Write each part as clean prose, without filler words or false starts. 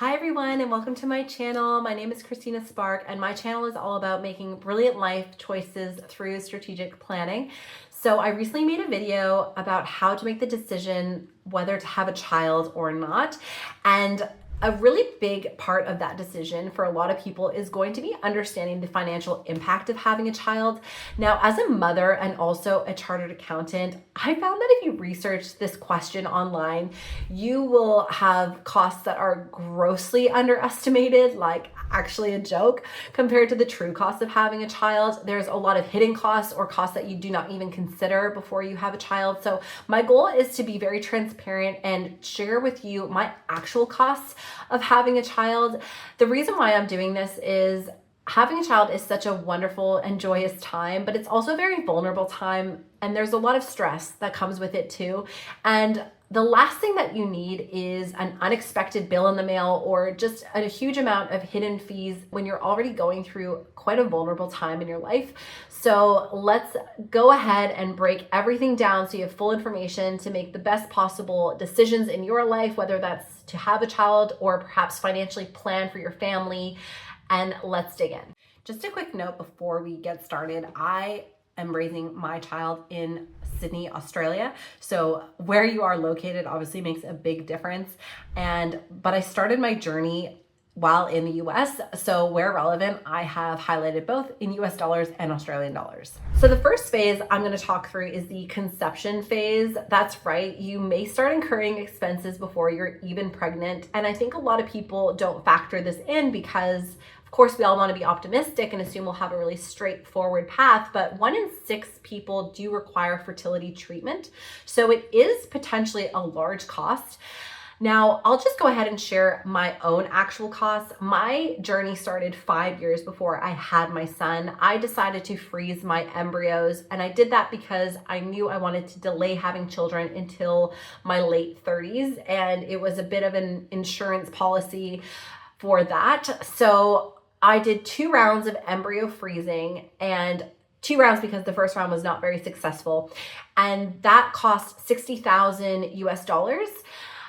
Hi everyone and welcome to my channel. My name is Christina Spark and my channel is all about making brilliant life choices through strategic planning. So I recently made a video about how to make the decision whether to have a child or not. And a really big part of that decision for a lot of people is going to be understanding the financial impact of having a child. Now, as a mother and also a chartered accountant, I found that if you research this question online, you will have costs that are grossly underestimated, like actually a joke, compared to the true cost of having a child. There's a lot of hidden costs or costs that you do not even consider before you have a child. So my goal is to be very transparent and share with you my actual costs of having a child. The reason why I'm doing this is having a child is such a wonderful and joyous time, but it's also a very vulnerable time, and there's a lot of stress that comes with it too. And the last thing that you need is an unexpected bill in the mail or just a huge amount of hidden fees when you're already going through quite a vulnerable time in your life. So let's go ahead and break everything down so you have full information to make the best possible decisions in your life, whether that's to have a child or perhaps financially plan for your family. And let's dig in. Just a quick note before we get started. I am raising my child in Sydney, Australia. So where you are located obviously makes a big difference. But I started my journey while in the US. So where relevant, I have highlighted both in US dollars and Australian dollars. So the first phase I'm going to talk through is the conception phase. That's right. You may start incurring expenses before you're even pregnant. And I think a lot of people don't factor this in because of course, we all want to be optimistic and assume we'll have a really straightforward path, but 1 in 6 people do require fertility treatment. So it is potentially a large cost. Now, I'll just go ahead and share my own actual costs. My journey started 5 years before I had my son. I decided to freeze my embryos, and I did that because I knew I wanted to delay having children until my late 30s, and it was a bit of an insurance policy for that. So I did 2 rounds of embryo freezing, and 2 rounds because the first round was not very successful. And that cost $60,000 US.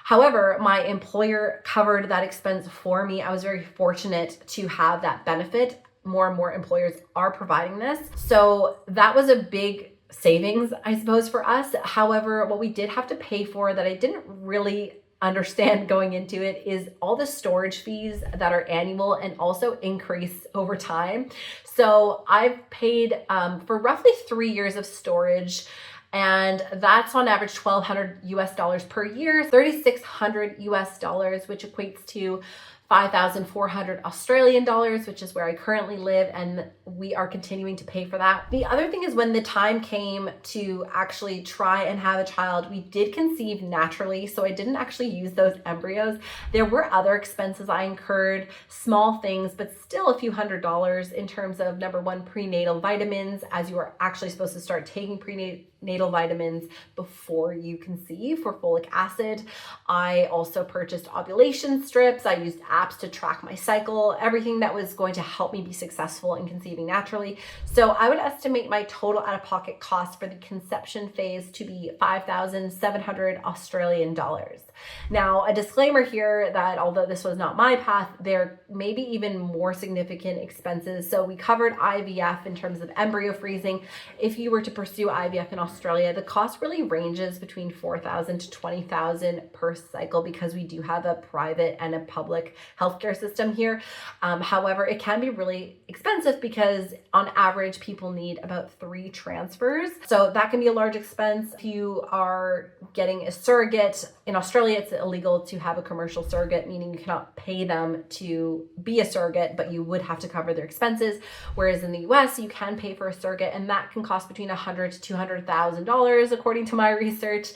However, my employer covered that expense for me. I was very fortunate to have that benefit. More and more employers are providing this. So that was a big savings, I suppose, for us. However, what we did have to pay for that I didn't really understand going into it is all the storage fees that are annual and also increase over time. So I've paid for roughly 3 years of storage, and that's on average $1,200 US per year, $3,600 US, which equates to 5,400 Australian dollars, which is where I currently live, and we are continuing to pay for that. The other thing is when the time came to actually try and have a child, we did conceive naturally, so I didn't actually use those embryos. There were other expenses I incurred, small things, but still a few $100s in terms of, number one, prenatal vitamins, as you are actually supposed to start taking prenatal vitamins before you conceive for folic acid. I also purchased ovulation strips. I used apps to track my cycle, everything that was going to help me be successful in conceiving naturally. So I would estimate my total out-of-pocket cost for the conception phase to be 5,700 Australian dollars. Now, a disclaimer here that although this was not my path, there may be even more significant expenses. So we covered IVF in terms of embryo freezing. If you were to pursue IVF in Australia, the cost really ranges between $4,000 to $20,000 per cycle because we do have a private and a public healthcare system here. However, it can be really expensive because on average, people need about 3 transfers. So that can be a large expense. If you are getting a surrogate, in Australia, it's illegal to have a commercial surrogate, meaning you cannot pay them to be a surrogate, but you would have to cover their expenses. Whereas in the US, you can pay for a surrogate, and that can cost between $100,000 to $200,000, according to my research.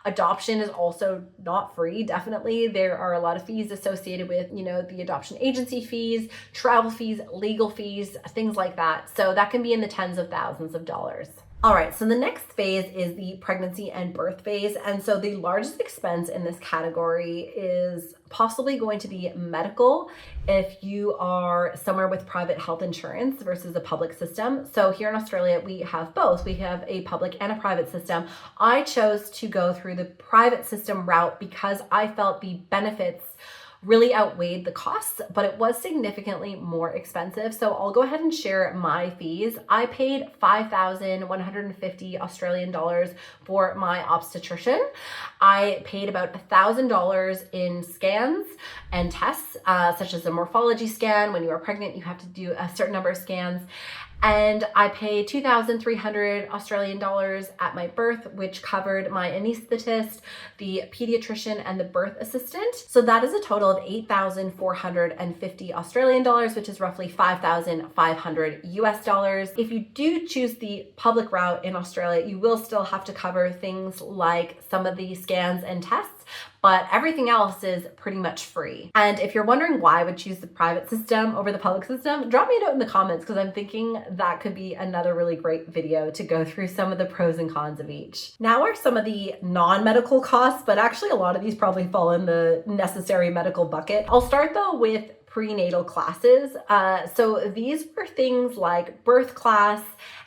Adoption is also not free, definitely. There are a lot of fees associated with, the adoption agency fees, travel fees, legal fees, things like that. So that can be in the tens of thousands of dollars. All right, so the next phase is the pregnancy and birth phase. And so the largest expense in this category is possibly going to be medical if you are somewhere with private health insurance versus a public system. So here in Australia, we have both. We have a public and a private system. I chose to go through the private system route because I felt the benefits really outweighed the costs, but it was significantly more expensive. So I'll go ahead and share my fees. I paid 5,150 Australian dollars for my obstetrician. I paid about $1,000 in scans and tests, such as a morphology scan. When you are pregnant, you have to do a certain number of scans. And I paid 2,300 Australian dollars at my birth, which covered my anesthetist, the pediatrician, and the birth assistant. So that is a total of 8,450 Australian dollars, which is roughly 5,500 US dollars. If you do choose the public route in Australia, you will still have to cover things like some of the scans and tests, but everything else is pretty much free. And if you're wondering why I would choose the private system over the public system, drop me a note in the comments, because I'm thinking that could be another really great video to go through some of the pros and cons of each. Now are some of the non-medical costs, but actually a lot of these probably fall in the necessary medical bucket. I'll start though with prenatal classes. So these were things like birth class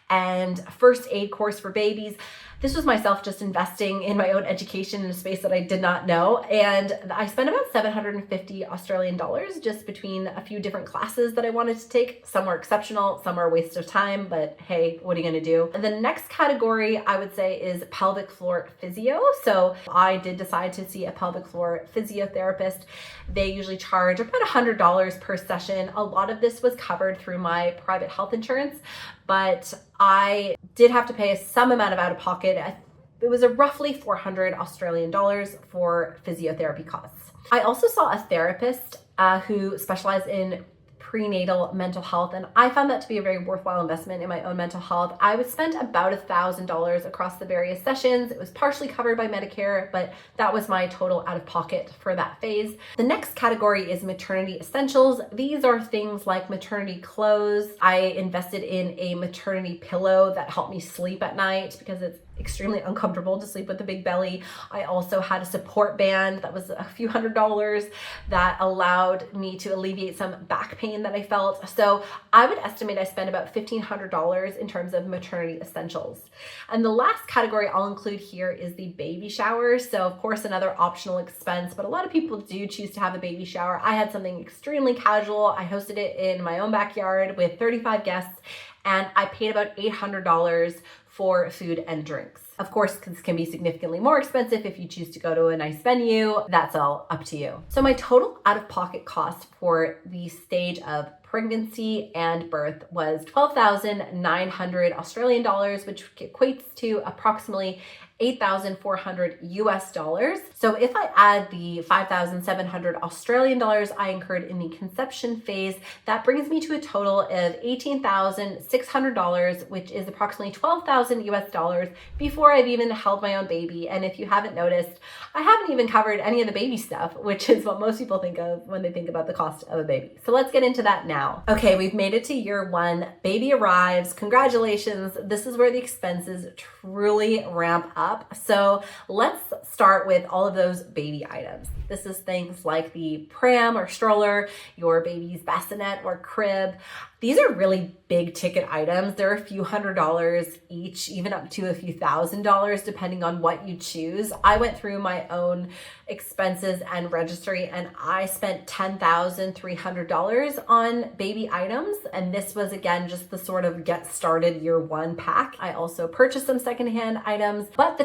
and first aid course for babies. This was myself just investing in my own education in a space that I did not know. And I spent about 750 Australian dollars just between a few different classes that I wanted to take. Some were exceptional, some are a waste of time, but hey, what are you gonna do? And the next category I would say is pelvic floor physio. So I did decide to see a pelvic floor physiotherapist. They usually charge about $100 per session. A lot of this was covered through my private health insurance, but I did have to pay some amount of out of pocket. It was a roughly 400 Australian dollars for physiotherapy costs. I also saw a therapist who specialized in prenatal mental health, and I found that to be a very worthwhile investment in my own mental health. I would spend about $1,000 across the various sessions. It was partially covered by Medicare, but that was my total out of pocket for that phase. The next category is maternity essentials. These are things like maternity clothes. I invested in a maternity pillow that helped me sleep at night because it's extremely uncomfortable to sleep with a big belly. I also had a support band that was a few $100s that allowed me to alleviate some back pain that I felt. So I would estimate I spent about $1,500 in terms of maternity essentials. And the last category I'll include here is the baby shower. So of course, another optional expense, but a lot of people do choose to have a baby shower. I had something extremely casual. I hosted it in my own backyard with 35 guests, and I paid about $800 for food and drinks. Of course, this can be significantly more expensive if you choose to go to a nice venue. That's all up to you. So my total out-of-pocket cost for the stage of pregnancy and birth was 12,900 Australian dollars, which equates to approximately 8,400 US dollars. So if I add the 5,700 Australian dollars I incurred in the conception phase, that brings me to a total of $18,600, which is approximately 12,000 US dollars before I've even held my own baby. And if you haven't noticed, I haven't even covered any of the baby stuff, which is what most people think of when they think about the cost of a baby. So let's get into that now. Okay, we've made it to year one. Baby arrives. Congratulations. This is where the expenses truly ramp up. So let's start with all of those baby items. This is things like the pram or stroller, your baby's bassinet or crib. These are really big ticket items. They're a few $100s each, even up to a few $1,000s, depending on what you choose. I went through my own expenses and registry, and I spent $10,300 on baby items. And this was, again, just the sort of get started year one pack. I also purchased some secondhand items, but the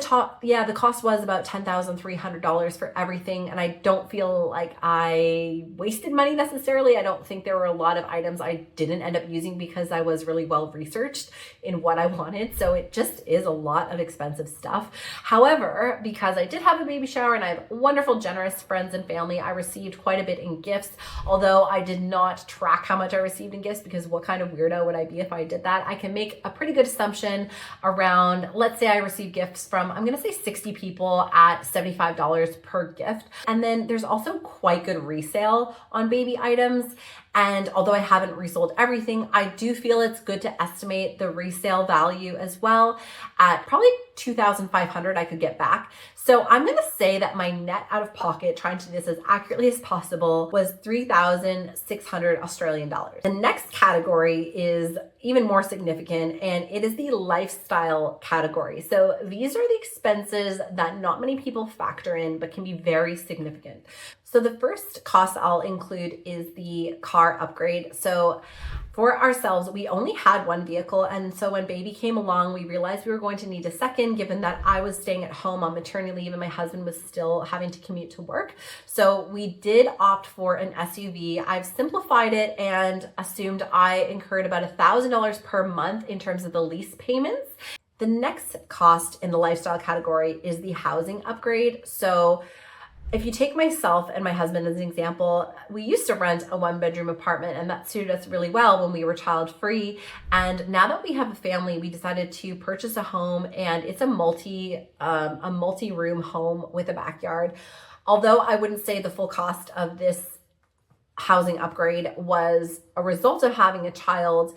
cost was about $10,300 for everything. And I don't feel like I wasted money necessarily. I don't think there were a lot of items I didn't end up using because I was really well researched in what I wanted. So it just is a lot of expensive stuff. However, because I did have a baby shower and I have wonderful, generous friends and family, I received quite a bit in gifts, although I did not track how much I received in gifts, because what kind of weirdo would I be if I did that? I can make a pretty good assumption around, let's say I received gifts from, I'm gonna say 60 people at $75 per gift. And then there's also quite good resale on baby items. And although I haven't resold everything, I do feel it's good to estimate the resale value as well at probably $2,500 I could get back. So I'm going to say that my net out of pocket, trying to do this as accurately as possible, was 3,600 Australian dollars. The next category is even more significant, and it is the lifestyle category. So these are the expenses that not many people factor in, but can be very significant. So the first cost I'll include is the car upgrade. So for ourselves, we only had one vehicle. And so when baby came along, we realized we were going to need a second, given that I was staying at home on maternity leave and my husband was still having to commute to work. So we did opt for an SUV. I've simplified it and assumed I incurred about $1,000 per month in terms of the lease payments. The next cost in the lifestyle category is the housing upgrade. So if you take myself and my husband as an example, we used to rent a 1-bedroom apartment and that suited us really well when we were child-free. And now that we have a family, we decided to purchase a home, and it's a multi-room home with a backyard. Although I wouldn't say the full cost of this housing upgrade was a result of having a child,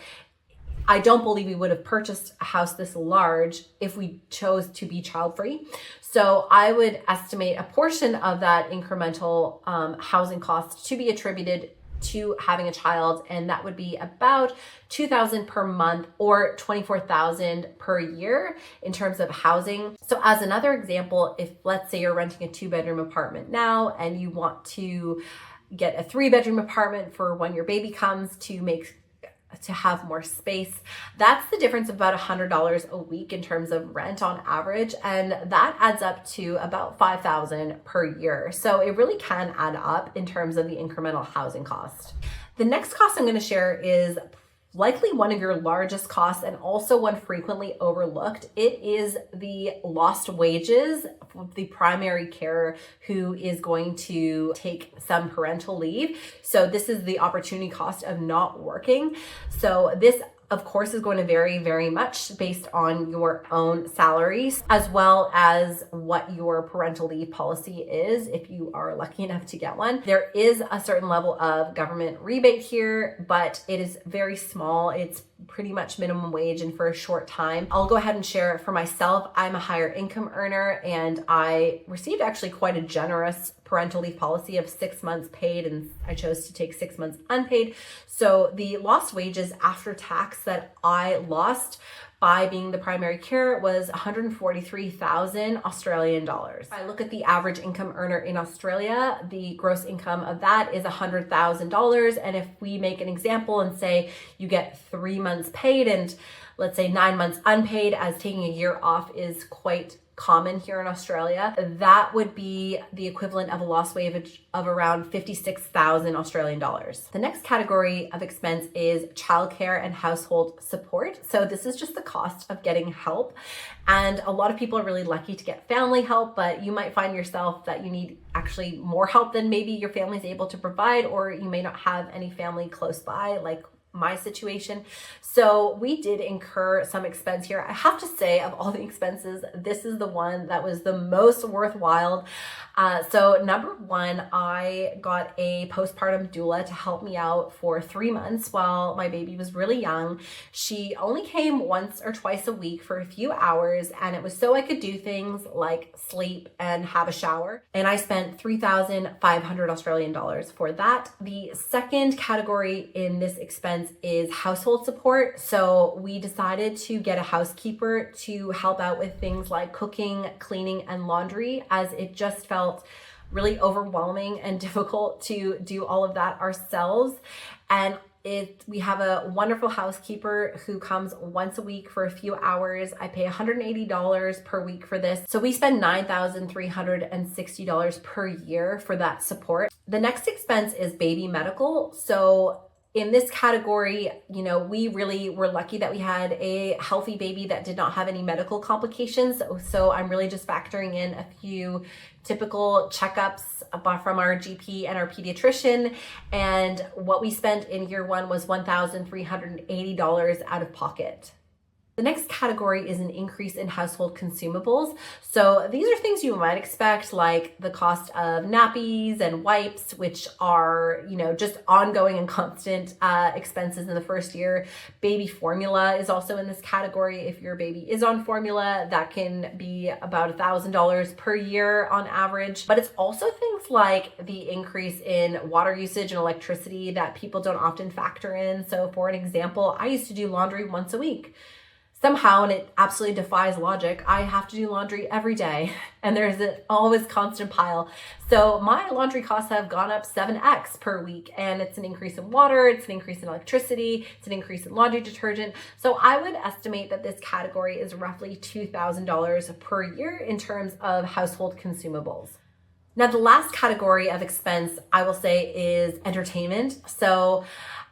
I don't believe we would have purchased a house this large if we chose to be child-free. So I would estimate a portion of that incremental housing cost to be attributed to having a child, and that would be about $2,000 per month or $24,000 per year in terms of housing. So as another example, if let's say you're renting a 2-bedroom apartment now and you want to get a 3-bedroom apartment for when your baby comes to have more space, that's the difference of about $100 a week in terms of rent on average, and that adds up to about $5,000 per year. So it really can add up in terms of the incremental housing cost. The next cost I'm going to share is likely one of your largest costs and also one frequently overlooked. It is the lost wages of the primary carer who is going to take some parental leave. So this is the opportunity cost of not working. So this, of course, is going to vary very much based on your own salaries, as well as what your parental leave policy is, if you are lucky enough to get one. There is a certain level of government rebate here, but it is very small. It's pretty much minimum wage and for a short time. I'll go ahead and share for myself. I'm a higher income earner and I received actually quite a generous parental leave policy of 6 months paid, and I chose to take 6 months unpaid. So the lost wages after tax that I lost by being the primary carer was 143,000 Australian dollars. If I look at the average income earner in Australia, the gross income of that is $100,000. And if we make an example and say you get 3 months paid and let's say 9 months unpaid, as taking a year off is quite common here in Australia, that would be the equivalent of a lost wage of around 56,000 Australian dollars. The next category of expense is childcare and household support. So this is just the cost of getting help. And a lot of people are really lucky to get family help, but you might find yourself that you need actually more help than maybe your family is able to provide, or you may not have any family close by, like my situation. So we did incur some expense here. I have to say, of all the expenses, this is the one that was the most worthwhile. So number one, I got a postpartum doula to help me out for 3 months while my baby was really young. She only came once or twice a week for a few hours, and it was so I could do things like sleep and have a shower. And I spent 3,500 Australian dollars for that. The second category in this expense is household support. So we decided to get a housekeeper to help out with things like cooking, cleaning, and laundry, as it just felt really overwhelming and difficult to do all of that ourselves. And we have a wonderful housekeeper who comes once a week for a few hours. I pay $180 per week for this. So we spend $9,360 per year for that support. The next expense is baby medical. So in this category, we really were lucky that we had a healthy baby that did not have any medical complications. So I'm really just factoring in a few typical checkups from our GP and our pediatrician. And what we spent in year one was $1,380 out of pocket. The next category is an increase in household consumables. So these are things you might expect, like the cost of nappies and wipes, which are, just ongoing and constant expenses in the first year. Baby formula is also in this category. If your baby is on formula, that can be about $1,000 per year on average. But it's also things like the increase in water usage and electricity that people don't often factor in. So for an example, I used to do laundry once a week. somehow, and it absolutely defies logic, I have to do laundry every day and there's an always constant pile. So my laundry costs have gone up 7x per week, and it's an increase in water, it's an increase in electricity, it's an increase in laundry detergent. So I would estimate that this category is roughly $2,000 per year in terms of household consumables. Now, the last category of expense I will say is entertainment. So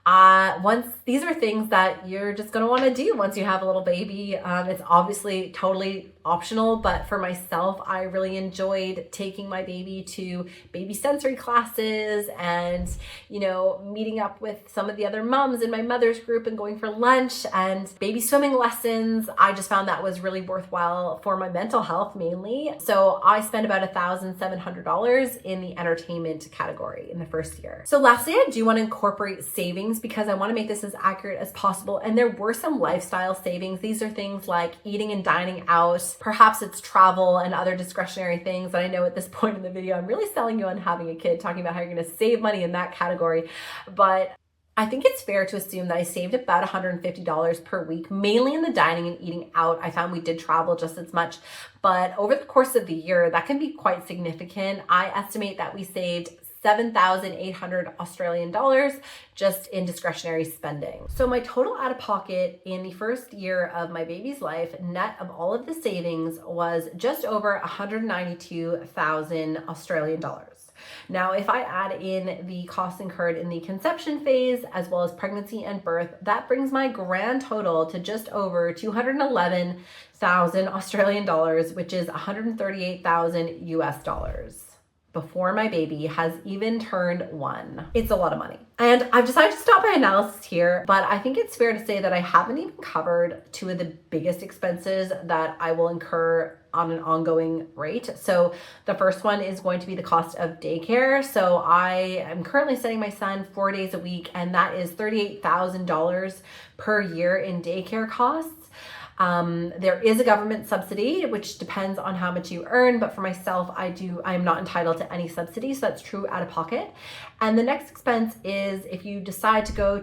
once these are things that you're just going to want to do once you have a little baby. It's obviously totally optional, but for myself, I really enjoyed taking my baby to baby sensory classes and, meeting up with some of the other moms in my mother's group and going for lunch and baby swimming lessons. I just found that was really worthwhile for my mental health mainly. So I spent about $1,700 in the entertainment category in the first year. So lastly, I do want to incorporate savings because I want to make this as accurate as possible. And there were some lifestyle savings. These are things like eating and dining out. Perhaps it's travel and other discretionary things. And I know at this point in the video, I'm really selling you on having a kid, talking about how you're going to save money in that category. But I think it's fair to assume that I saved about $150 per week, mainly in the dining and eating out. I found we did travel just as much, but over the course of the year, that can be quite significant. I estimate that we saved 7,800 Australian dollars just in discretionary spending. So my total out of pocket in the first year of my baby's life, net of all of the savings, was just over 192,000 Australian dollars. Now, if I add in the costs incurred in the conception phase, as well as pregnancy and birth, that brings my grand total to just over 211,000 Australian dollars, which is 138,000 US dollars. Before my baby has even turned 1. It's a lot of money. And I've decided to stop my analysis here, but I think it's fair to say that I haven't even covered two of the biggest expenses that I will incur on an ongoing rate. So the first one is going to be the cost of daycare. So I am currently sending my son 4 days a week, and that is $38,000 per year in daycare costs. There is a government subsidy, which depends on how much you earn, but for myself, I am not entitled to any subsidy, so that's true out of pocket. And the next expense is if you decide to go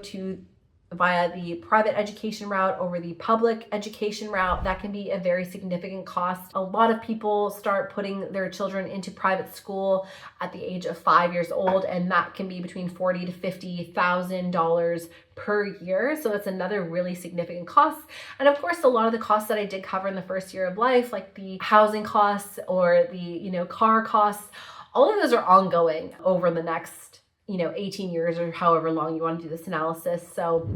via the private education route over the public education route, that can be a very significant cost. A lot of people start putting their children into private school at the age of 5 years old, and that can be between $40,000 to $50,000 per year. So that's another really significant cost. And of course, a lot of the costs that I did cover in the first year of life, like the housing costs or the car costs, all of those are ongoing over the next 18 years or however long you want to do this analysis. So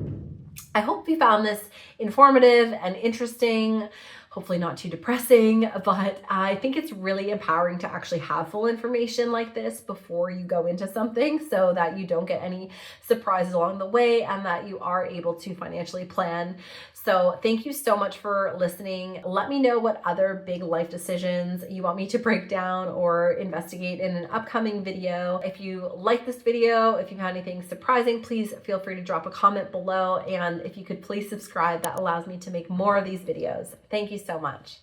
I hope you found this informative and interesting, hopefully not too depressing, but I think it's really empowering to actually have full information like this before you go into something so that you don't get any surprises along the way and that you are able to financially plan. So thank you so much for listening. Let me know what other big life decisions you want me to break down or investigate in an upcoming video. If you like this video, if you found anything surprising, please feel free to drop a comment below. And if you could please subscribe, that allows me to make more of these videos. Thank you so much.